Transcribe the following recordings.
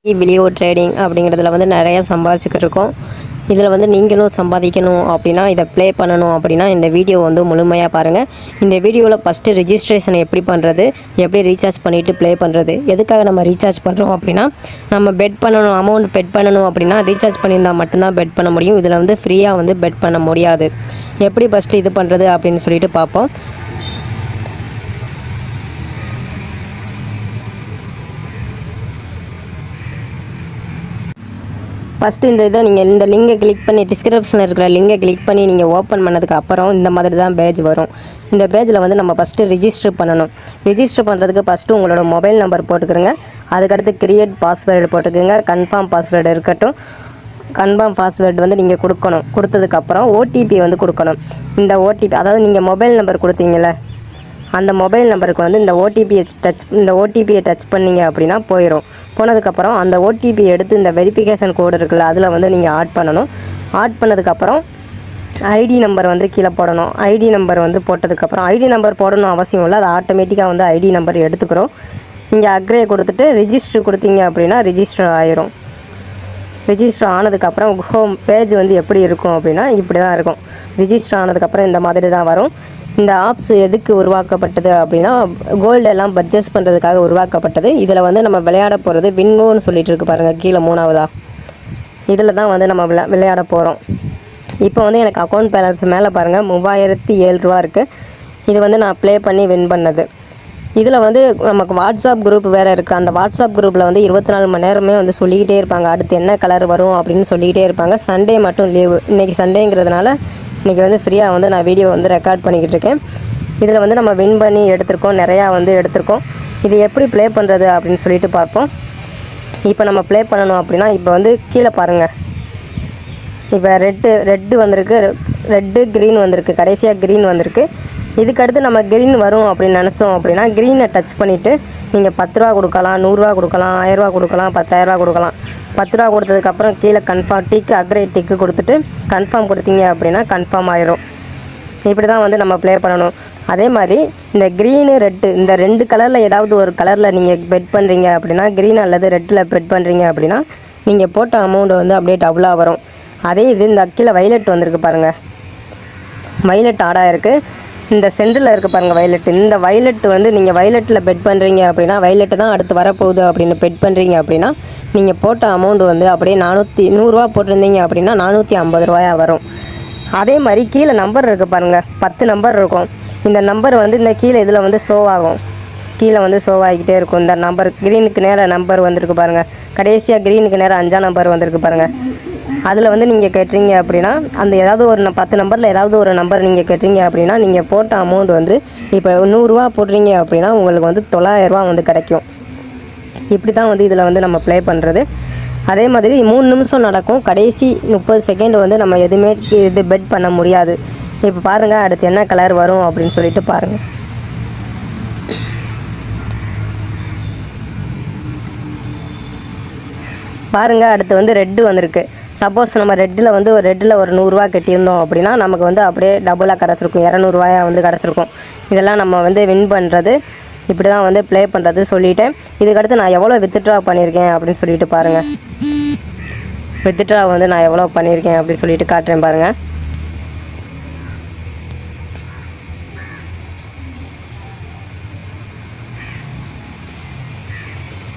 Video trading அப்படிங்கிறதுல வந்து நிறைய சம்பாதிச்சுக்கிட்டு இருக்கோம். இதில் வந்து நீங்களும் சம்பாதிக்கணும் அப்படின்னா, இதை ப்ளே பண்ணணும் அப்படின்னா இந்த வீடியோ வந்து முழுமையாக பாருங்கள். இந்த வீடியோவில் ஃபஸ்ட்டு ரிஜிஸ்ட்ரேஷன் எப்படி பண்ணுறது, எப்படி ரீசார்ஜ் பண்ணிவிட்டு ப்ளே பண்ணுறது, எதுக்காக நம்ம ரீசார்ஜ் பண்ணுறோம் அப்படின்னா, நம்ம பெட் பண்ணணும், அமௌண்ட் பெட் பண்ணணும் அப்படின்னா ரீசார்ஜ் பண்ணியிருந்தால் மட்டும்தான் பெட் பண்ண முடியும். இதில் வந்து ஃப்ரீயாக வந்து பெட் பண்ண முடியாது. எப்படி ஃபஸ்ட்டு இது பண்ணுறது அப்படின்னு சொல்லிட்டு பார்ப்போம். ஃபஸ்ட்டு நீங்கள் இந்த லிங்கை கிளிக் பண்ணி டிஸ்கிரிப்ஷனில் இருக்கிற லிங்கை கிளிக் பண்ணி நீங்கள் ஓப்பன் பண்ணதுக்கு அப்புறம் இந்த மாதிரி தான் பேஜ் வரும். இந்த பேஜில் வந்து நம்ம ஃபஸ்ட்டு ரிஜிஸ்டர் பண்ணணும். ரிஜிஸ்டர் பண்ணுறதுக்கு ஃபஸ்ட்டு உங்களோட மொபைல் நம்பர் போட்டுக்கிறோங்க. அதுக்கடுத்து கிரியேட் பாஸ்வேர்டு போட்டுக்கோங்க. கன்ஃபார்ம் பாஸ்வேர்டு இருக்கட்டும். கன்ஃபார்ம் பாஸ்வேர்டு வந்து நீங்கள் கொடுக்கணும். கொடுத்ததுக்கப்புறம் ஓடிபி வந்து கொடுக்கணும். இந்த ஓடிபி அதாவது நீங்கள் மொபைல் நம்பர் கொடுத்தீங்கள அந்த மொபைல் நம்பருக்கு வந்து இந்த ஓடிபியை டச் பண்ணிங்க அப்படின்னா போயிடும். போனதுக்கப்புறம் அந்த ஓடிபி எடுத்து இந்த வெரிஃபிகேஷன் கோடு இருக்குல்ல அதில் வந்து நீங்கள் ஆட் பண்ணணும். ஆட் பண்ணதுக்கப்புறம் ஐடி நம்பர் வந்து கீழே போடணும். ஐடி நம்பர் வந்து போட்டதுக்கப்புறம் ஐடி நம்பர் போடணும் அவசியம் இல்லை, அது ஆட்டோமேட்டிக்காக வந்து ஐடி நம்பர் எடுத்துக்கிறோம். இங்கே அக்ரே கொடுத்துட்டு ரிஜிஸ்டர் கொடுத்தீங்க அப்படின்னா ரிஜிஸ்டர் ஆயிரும். ரிஜிஸ்டர் ஆனதுக்கப்புறம் ஹோம் பேஜ் வந்து எப்படி இருக்கும் அப்படின்னா இப்படி தான் இருக்கும். ரிஜிஸ்டர் ஆனதுக்கப்புறம் இந்த மாதிரி தான் வரும். இந்த ஆப்ஸ் எதுக்கு உருவாக்கப்பட்டது அப்படின்னா, கோல்டெல்லாம் பர்ச்சேஸ் பண்ணுறதுக்காக உருவாக்கப்பட்டது. இதில் வந்து நம்ம விளையாட போகிறது வின்கோன்னு சொல்லிட்டு இருக்கு பாருங்கள், கீழே மூணாவதா இதில் தான் வந்து நம்ம விளையாட போகிறோம். இப்போ வந்து எனக்கு அக்கௌண்ட் பேலன்ஸ் மேலே பாருங்கள் 3007 ரூபா இருக்குது. இது வந்து நான் ப்ளே பண்ணி வின் பண்ணது. இதில் வந்து நமக்கு வாட்ஸ்அப் குரூப் வேறு இருக்குது. அந்த வாட்ஸ்அப் குரூப்பில் வந்து 24 மணி நேரமே வந்து சொல்லிக்கிட்டே இருப்பாங்க, அடுத்து என்ன கலர் வரும் அப்படின்னு சொல்லிக்கிட்டே இருப்பாங்க. சண்டே மட்டும் லீவு. இன்றைக்கி சண்டேங்கிறதுனால இன்றைக்கி வந்து ஃப்ரீயாக வந்து நான் வீடியோ வந்து ரெக்கார்ட் பண்ணிக்கிட்டு இருக்கேன். இதில் வந்து நம்ம வின் பண்ணி எடுத்திருக்கோம், நிறையா வந்து எடுத்திருக்கோம். இது எப்படி ப்ளே பண்ணுறது அப்படின்னு சொல்லிட்டு பார்ப்போம். இப்போ நம்ம ப்ளே பண்ணணும் அப்படின்னா இப்போ வந்து கீழே பாருங்கள், இப்போ ரெட்டு வந்திருக்கு, ரெட்டு க்ரீன் வந்திருக்கு, கடைசியாக க்ரீன் வந்திருக்கு. இதுக்கடுத்து நம்ம க்ரீன் வரும் அப்படின்னு நினச்சோம் அப்படின்னா க்ரீனை டச் பண்ணிவிட்டு நீங்கள் 10 ரூபா கொடுக்கலாம், 100 ரூபா கொடுக்கலாம், 1000 ரூபா கொடுக்கலாம், 10,000 ரூபா கொடுக்கலாம். 10 ரூபா கொடுத்ததுக்கப்புறம் கீழே கன்ஃபார்ம் அக்ரே டிக்கு கொடுத்துட்டு கன்ஃபார்ம் கொடுத்தீங்க அப்படின்னா கன்ஃபார்ம் ஆயிரும். இப்படி தான் வந்து நம்ம ப்ளே பண்ணணும். அதே மாதிரி இந்த க்ரீனு ரெட்டு இந்த 2 கலரில் ஏதாவது ஒரு கலரில் நீங்கள் பெட் பண்ணுறீங்க அப்படின்னா, க்ரீன் அல்லது ரெட்டில் பெட் பண்ணுறீங்க அப்படின்னா நீங்கள் போட்ட அமௌண்ட் வந்து அப்படியே டபுளாக வரும். அதே இது இந்த கீழே வைலட் வந்திருக்கு பாருங்கள், வைலட் ஆடாக இருக்குது. இந்த சென்டரில் இருக்குது பாருங்கள் வைலட். இந்த வைலட் வந்து நீங்கள் வைலட்டில் பெட் பண்ணுறீங்க அப்படின்னா, வைலட்டு தான் அடுத்து வரப்போகுது அப்படின்னு பெட் பண்ணுறீங்க அப்படின்னா நீங்கள் போட்ட அமௌண்ட் வந்து அப்படியே 100 ரூபா போட்டிருந்தீங்க அப்படின்னா 450 ரூபாயா வரும். அதே மாதிரி கீழே நம்பர் இருக்குது பாருங்கள், 10 நம்பர் இருக்கும். இந்த நம்பர் வந்து இந்த கீழே இதில் வந்து ஷோ ஆகும், கீழே வந்து ஷோ ஆகிக்கிட்டே இருக்கும். இந்த நம்பர் க்ரீனுக்கு நேராக நம்பர் வந்திருக்கு பாருங்கள், கடைசியாக க்ரீனுக்கு நேராக 5ஆம் நம்பர் வந்திருக்கு பாருங்கள். அதில் வந்து நீங்கள் கேட்டீங்க அப்படின்னா அந்த ஏதாவது ஒரு 10 நம்பரில் ஏதாவது ஒரு நம்பர் நீங்கள் கேட்டீங்க அப்படின்னா நீங்கள் போட்ட அமௌண்ட் வந்து இப்போ 100 ரூபா போடுறீங்க அப்படின்னா உங்களுக்கு வந்து 900 ரூபா வந்து கிடைக்கும். இப்படி தான் வந்து இதில் வந்து நம்ம ப்ளே பண்ணுறது. அதே மாதிரி 3 நிமிஷம் நடக்கும், கடைசி 30 செகண்ட் வந்து நம்ம எதுவுமே இது பெட் பண்ண முடியாது. இப்போ பாருங்கள் அடுத்து என்ன கலர் வரும் அப்படின்னு சொல்லிட்டு பாருங்கள். பாருங்கள் அடுத்து வந்து ரெட்டு வந்திருக்கு. சப்போஸ் நம்ம ரெட்டில் ஒரு 100 ரூபா கட்டியிருந்தோம் அப்படின்னா நமக்கு வந்து அப்படியே டபுளாக கிடச்சிருக்கும், 200 ரூபாயா வந்து கிடச்சிருக்கும். இதெல்லாம் நம்ம வந்து வின் பண்ணுறது, இப்படி தான் வந்து ப்ளே பண்ணுறது சொல்லிவிட்டேன். இதுக்கடுத்து நான் எவ்வளோ வித்ட்ரா பண்ணியிருக்கேன் அப்படின்னு சொல்லிட்டு பாருங்கள். வித்ட்ரா வந்து நான் எவ்வளோ பண்ணியிருக்கேன் அப்படின்னு சொல்லிட்டு காட்டுறேன் பாருங்கள்.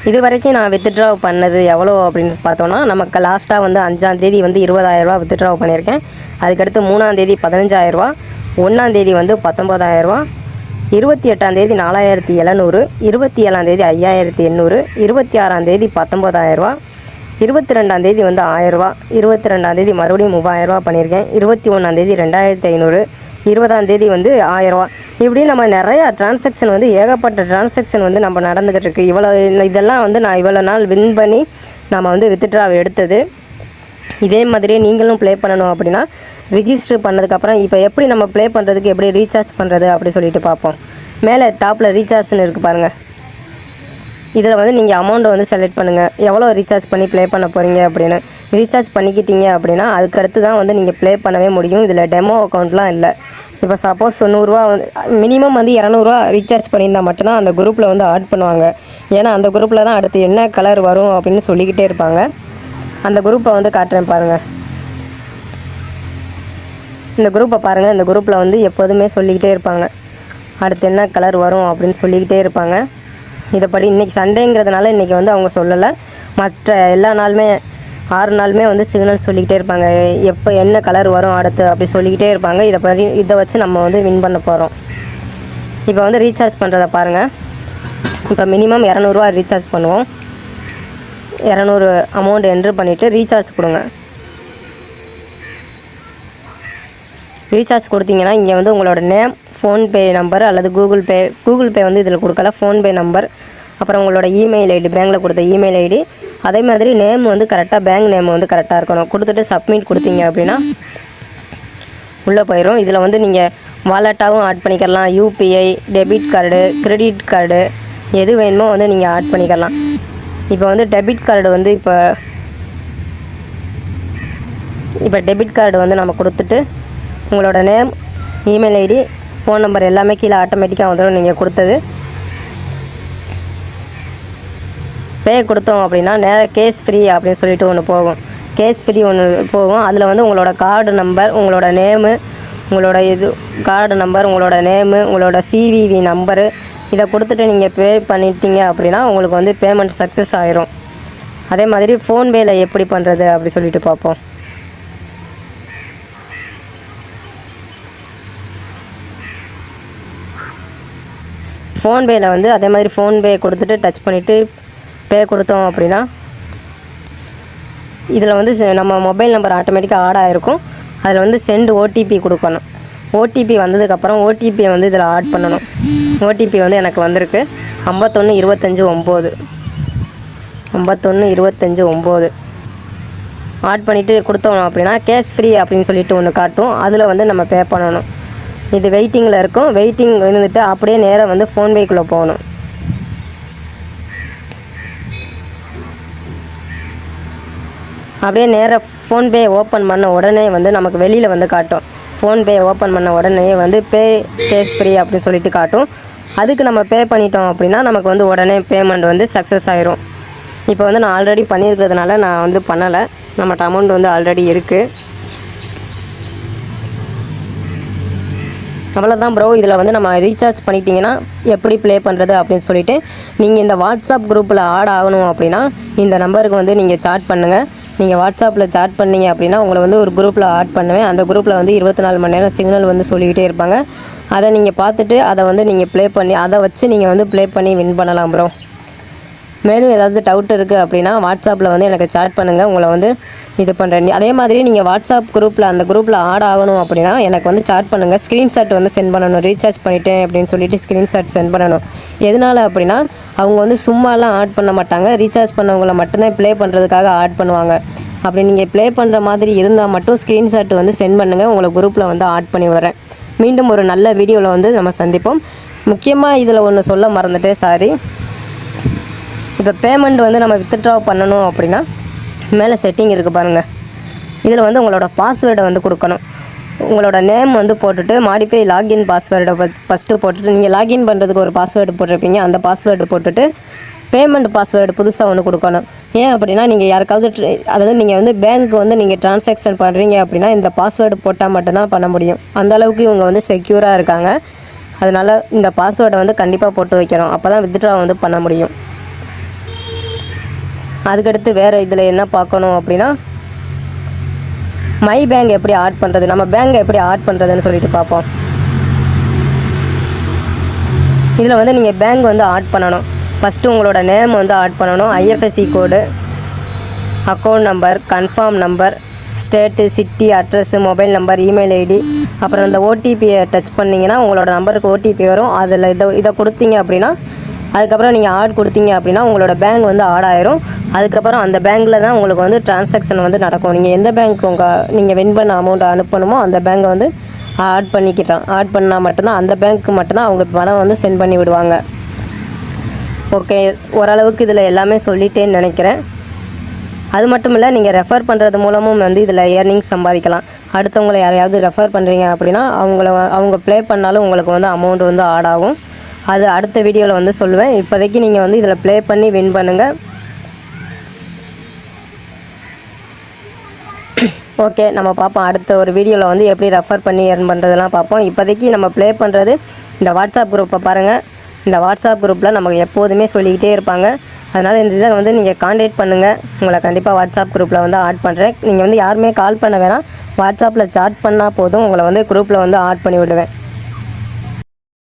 இது வரைக்கும் நான் வித்ட்ரா பண்ணது எவ்வளோ அப்படின்னு பார்த்தோன்னா, நமக்கு லாஸ்ட்டாக வந்து 5ஆம் தேதி வந்து 20,000 ரூபா வித்ட்ரா பண்ணியிருக்கேன். அதுக்கடுத்து 3ஆம் தேதி 15,000 ரூபா, 1ஆம் தேதி வந்து 19,000 ரூபா, 28ஆம் தேதி 4,700, 27ஆம் தேதி 5,800, 26ஆம் தேதி 19,000 ரூபா, 22ஆம் தேதி வந்து 1000 ரூபா, 22ஆம் தேதி மறுபடியும் 3000 ரூபா பண்ணியிருக்கேன், 21ஆம் தேதி 2,500, 20ஆம் தேதி வந்து 1000 ரூபா. இப்படி நம்ம நிறையா ட்ரான்சாக்ஷன் வந்து ஏகப்பட்ட ட்ரான்சாக்ஷன் வந்து நம்ம நடந்துக்கிட்டு இருக்குது. இதெல்லாம் வந்து நான் இவ்வளோ நாள் வின் பண்ணி நம்ம வந்து வித்ட்ராவை எடுத்தது. இதே மாதிரியே நீங்களும் ப்ளே பண்ணணும் அப்படின்னா ரிஜிஸ்டர் பண்ணதுக்கப்புறம் இப்போ எப்படி நம்ம ப்ளே பண்ணுறதுக்கு எப்படி ரீசார்ஜ் பண்ணுறது அப்படி சொல்லிட்டு பார்ப்போம். மேலே டாப்பில் ரீசார்ஜ்னு இருக்குது பாருங்கள், இதில் வந்து நீங்கள் அமௌண்ட்டை வந்து செலக்ட் பண்ணுங்கள், எவ்வளோ ரீசார்ஜ் பண்ணி ப்ளே பண்ண போகிறீங்க அப்படின்னு. ரீசார்ஜ் பண்ணிக்கிட்டீங்க அப்படின்னா அதுக்கடுத்து தான் வந்து நீங்கள் ப்ளே பண்ணவே முடியும். இதில் டெமோ அக்கௌண்ட்லாம் இல்லை. இப்போ சப்போஸ் 100 வந்து மினிமம் வந்து 200 ரீசார்ஜ் பண்ணியிருந்தால் மட்டும்தான் அந்த குரூப்பில் வந்து ஆட் பண்ணுவாங்க. ஏன்னா அந்த குரூப்பில் தான் அடுத்து என்ன கலர் வரும் அப்படின்னு சொல்லிக்கிட்டே இருப்பாங்க. அந்த குரூப்பை வந்து காட்டுறேன் பாருங்கள். இந்த குரூப்பை பாருங்கள். இந்த குரூப்பில் வந்து எப்போதுமே சொல்லிக்கிட்டே இருப்பாங்க, அடுத்து என்ன கலர் வரும் அப்படின்னு சொல்லிக்கிட்டே இருப்பாங்க. இதைப்படி இன்றைக்கி சண்டேங்கிறதுனால இன்றைக்கி வந்து அவங்க சொல்லலை. மற்ற எல்லா நாளுமே 6 நாளுமே வந்து சிக்னல் சொல்லிக்கிட்டே இருப்பாங்க, எப்போ என்ன கலர் வரும் அடுத்து அப்படி சொல்லிக்கிட்டே இருப்பாங்க. இதை வச்சு நம்ம வந்து வின் பண்ண போகிறோம். இப்போ வந்து ரீசார்ஜ் பண்ணுறதை பாருங்கள். இப்போ மினிமம் 200 ரீசார்ஜ் பண்ணுவோம். 200 அமௌண்ட் என்ட்ரு பண்ணிவிட்டு ரீசார்ஜ் கொடுங்க. ரீசார்ஜ் கொடுத்தீங்கன்னா இங்கே வந்து உங்களோட நேம், ஃபோன்பே நம்பர் அல்லது கூகுள் பே வந்து இதில் கொடுக்கல, ஃபோன்பே நம்பர், அப்புறம் உங்களோட இமெயில் ஐடி, பேங்கில் கொடுத்த இமெயில் ஐடி, அதே மாதிரி நேம் வந்து கரெக்டாக பேங்க் நேம் வந்து கரெக்டாக இருக்கணும். கொடுத்துட்டு சப்மிட் கொடுத்தீங்க அப்படின்னா உள்ளே போயிடும். இதில் வந்து நீங்கள் வாலெட்டாகவும் ஆட் பண்ணிக்கலாம், UPI, debit card, credit card எது வேணுமோ வந்து நீங்கள் ஆட் பண்ணிக்கலாம். இப்போ வந்து டெபிட் கார்டு வந்து இப்போ டெபிட் கார்டு வந்து நம்ம கொடுத்துட்டு உங்களோட name, email ID, phone number எல்லாமே கீழே ஆட்டோமேட்டிக்காக வந்துடும். நீங்கள் கொடுத்தது பே கொடுத்தோம் அப்படின்னா நேராக கேஸ் ஃப்ரீ அப்படின்னு சொல்லிட்டு ஒன்று போகும். கேஸ் ஃப்ரீ ஒன்று போகும். அதில் வந்து உங்களோட கார்டு நம்பர், உங்களோட நேமு, உங்களோட கார்டு நம்பர், உங்களோட நேமு, உங்களோட சிவிவி நம்பரு இதை கொடுத்துட்டு நீங்கள் பே பண்ணிட்டீங்க அப்படின்னா உங்களுக்கு வந்து பேமெண்ட் சக்ஸஸ் ஆயிரும். அதே மாதிரி ஃபோன்பேயில் எப்படி பண்ணுறது அப்படி சொல்லிட்டு பார்ப்போம். ஃபோன்பேயில் வந்து அதே மாதிரி ஃபோன்பே கொடுத்துட்டு டச் பண்ணிவிட்டு பே கொடுத்தோம் அப்படின்னா இதில் வந்து நம்ம மொபைல் நம்பர் ஆட்டோமேட்டிக்காக ஆட் ஆகிருக்கும். அதில் வந்து சென்ட் ஓடிபி கொடுக்கணும். ஓடிபி வந்ததுக்கப்புறம் ஓடிபியை வந்து இதில் ஆட் பண்ணணும். ஓடிபி வந்து எனக்கு வந்திருக்கு 5125 9 ஆட் பண்ணிவிட்டு கொடுத்தோம் அப்படின்னா கேஷ் ஃப்ரீ அப்படின்னு சொல்லிட்டு ஒன்று காட்டும். அதில் வந்து நம்ம பே பண்ணணும். இது வெயிட்டிங்கில் இருக்கும். வெயிட்டிங் இருந்துட்டு அப்படியே நேராக வந்து ஃபோன்பேக்குள்ளே போகணும். அப்படியே நேராக ஃபோன்பே ஓப்பன் பண்ண உடனே வந்து நமக்கு வெளியில் வந்து காட்டும். ஃபோன்பே ஓப்பன் பண்ண உடனே வந்து பே கேஷ் ஃப்ரீ அப்படின்னு சொல்லிட்டு காட்டும். அதுக்கு நம்ம பே பண்ணிட்டோம் அப்படின்னா நமக்கு வந்து உடனே பேமெண்ட் வந்து சக்ஸஸ் ஆயிரும். இப்போ வந்து நான் ஆல்ரெடி பண்ணியிருக்கிறதுனால நான் வந்து பண்ணலை. நம்மகிட்ட அமௌண்ட் வந்து ஆல்ரெடி இருக்குது. அவ்வளோதான் ப்ரோ. இதில் வந்து நம்ம ரீசார்ஜ் பண்ணிட்டீங்கன்னா எப்படி ப்ளே பண்ணுறது அப்படின்னு சொல்லிட்டு நீங்கள் இந்த வாட்ஸ்அப் குரூப்பில் ஆட் ஆகணும் அப்படின்னா இந்த நம்பருக்கு வந்து நீங்கள் சாட் பண்ணுங்கள். நீங்கள் வாட்ஸ்அப்பில் சாட் பண்ணீங்க அப்படின்னா உங்களை வந்து ஒரு குரூப்பில் ஆட் பண்ணுவேன். அந்த குரூப்பில் வந்து 24 மணி நேரம் சிக்னல் வந்து சொல்லிக்கிட்டே இருப்பாங்க. அதை நீங்கள் பார்த்துட்டு அதை வந்து நீங்கள் ப்ளே பண்ணி அதை வச்சு நீங்கள் வந்து ப்ளே பண்ணி வின் பண்ணலாம் ப்ரோ. மேலும் ஏதாவது டவுட் இருக்குது அப்படின்னா வாட்ஸ்அப்பில் வந்து எனக்கு சாட் பண்ணுங்கள். உங்களை வந்து இது பண்ணுறேன். அதே மாதிரி நீங்கள் வாட்ஸ்அப் குரூப்பில் அந்த குரூப்பில் ஆட் ஆகணும் அப்படின்னா எனக்கு வந்து சாட் பண்ணுங்கள். ஸ்க்ரீன்ஷாட் வந்து சென்ட் பண்ணணும். ரீசார்ஜ் பண்ணிட்டேன் அப்படின்னு சொல்லிட்டு ஸ்க்ரீன்ஷாட் சென்ட் பண்ணணும். எதனால் அப்படின்னா அவங்க வந்து சும்மாலாம் ஆட் பண்ண மாட்டாங்க. ரீசார்ஜ் பண்ணவங்களை மட்டும்தான் ப்ளே பண்ணுறதுக்காக ஆட் பண்ணுவாங்க. அப்படி நீங்கள் ப்ளே பண்ணுற மாதிரி இருந்தால் மட்டும் ஸ்க்ரீன்ஷாட் வந்து சென்ட் பண்ணுங்கள். உங்களை குரூப்பில் வந்து ஆட் பண்ணி வரேன். மீண்டும் ஒரு நல்ல வீடியோவில் வந்து நம்ம சந்திப்போம். முக்கியமாக இதில் ஒன்று சொல்ல மறந்துட்டேன், சாரி. இப்போ பேமெண்ட் வந்து நம்ம வித்ட்ரா பண்ணணும் அப்படின்னா மேலே செட்டிங் இருக்குது பாருங்கள். இதில் வந்து உங்களோட பாஸ்வேர்டை வந்து கொடுக்கணும். உங்களோட நேம் வந்து போட்டுட்டு மாடிஃபை லாகின் பாஸ்வேர்டை ஃபஸ்ட்டு போட்டுட்டு நீங்கள் லாகின் பண்ணுறதுக்கு ஒரு பாஸ்வேர்டு போட்டிருப்பீங்க. அந்த பாஸ்வேர்டு போட்டுட்டு பேமெண்ட் பாஸ்வேர்டு புதுசாக ஒன்று கொடுக்கணும். ஏன் அப்படின்னா நீங்கள் யாருக்காவது அதாவது நீங்கள் வந்து பேங்க்கு வந்து நீங்கள் ட்ரான்சாக்ஷன் பண்ணுறீங்க அப்படின்னா இந்த பாஸ்வேர்டு போட்டால் மட்டும்தான் பண்ண முடியும். அந்தளவுக்கு இவங்க வந்து செக்யூராக இருக்காங்க. அதனால் இந்த பாஸ்வேர்டை வந்து கண்டிப்பாக போட்டு வைக்கணும். அப்போ தான் வித்ட்ரா வந்து பண்ண முடியும். அதுக்கடுத்து வேறு இதில் என்ன பார்க்கணும் அப்படின்னா மை பேங்க் எப்படி ஆட் பண்ணுறது, நம்ம பேங்கை எப்படி ஆட் பண்ணுறதுன்னு சொல்லிட்டு பார்ப்போம். இதில் வந்து நீங்கள் பேங்க் வந்து ஆட் பண்ணணும். ஃபஸ்ட்டு உங்களோட நேம் வந்து ஆட் பண்ணணும். IFSC code, account number, confirm number, state, city, address, mobile number, email ID, அப்புறம் இந்த ஓடிபியை டச் பண்ணிங்கன்னா உங்களோட நம்பருக்கு ஓடிபி வரும். அதில் இதை கொடுத்தீங்க அப்படின்னா அதுக்கப்புறம் நீங்கள் ஆட் கொடுத்தீங்க அப்படின்னா உங்களோட பேங்க் வந்து ஆட் ஆயிரும். அதுக்கப்புறம் அந்த பேங்க்கில் தான் உங்களுக்கு வந்து ட்ரான்சாக்ஷன் வந்து நடக்கும். நீங்கள் எந்த பேங்க் நீங்கள் வின் பண்ண அமௌண்ட் அனுப்பணுமோ அந்த பேங்கை வந்து ஆட் பண்ணிக்கிட்டோம். ஆட் பண்ணால் மட்டும்தான் அந்த பேங்க்கு மட்டும்தான் அவங்க பணம் வந்து சென்ட் பண்ணி விடுவாங்க. ஓகே, ஓரளவுக்கு இதில் எல்லாமே சொல்லிட்டேன்னு நினைக்கிறேன். அது மட்டும் இல்லை, நீங்கள் ரெஃபர் பண்ணுறது மூலமும் வந்து இதில் ஏர்னிங்ஸ் சம்பாதிக்கலாம். அடுத்தவங்களை யாரையாவது ரெஃபர் பண்ணுறீங்க அப்படின்னா அவங்க ப்ளே பண்ணாலும் உங்களுக்கு வந்து அமௌண்ட் வந்து ஆட் ஆகும். அது அடுத்த வீடியோவில் வந்து சொல்லுவேன். இப்போதைக்கு நீங்கள் வந்து இதில் ப்ளே பண்ணி வின் பண்ணுங்கள். ஓகே, நம்ம பார்ப்போம். அடுத்த ஒரு வீடியோவில் வந்து எப்படி ரெஃபர் பண்ணி ஏர்ன் பண்ணுறதெல்லாம் பார்ப்போம். இப்போதைக்கு நம்ம ப்ளே பண்ணுறது இந்த வாட்ஸ்அப் குரூப்பை பாருங்கள். இந்த வாட்ஸ்அப் குரூப்பில் நமக்கு எப்போதுமே சொல்லிக்கிட்டே இருப்பாங்க. அதனால் இந்த இதை வந்து நீங்கள் காண்டாக்ட் பண்ணுங்கள். உங்களை கண்டிப்பாக வாட்ஸ்அப் குரூப்பில் வந்து ஆட் பண்ணுறேன். நீங்கள் வந்து யாருமே கால் பண்ண வேணாம், வாட்ஸ்அப்பில் சாட் பண்ணால் போதும், உங்களை வந்து குரூப்பில் வந்து ஆட் பண்ணி விடுவேன்.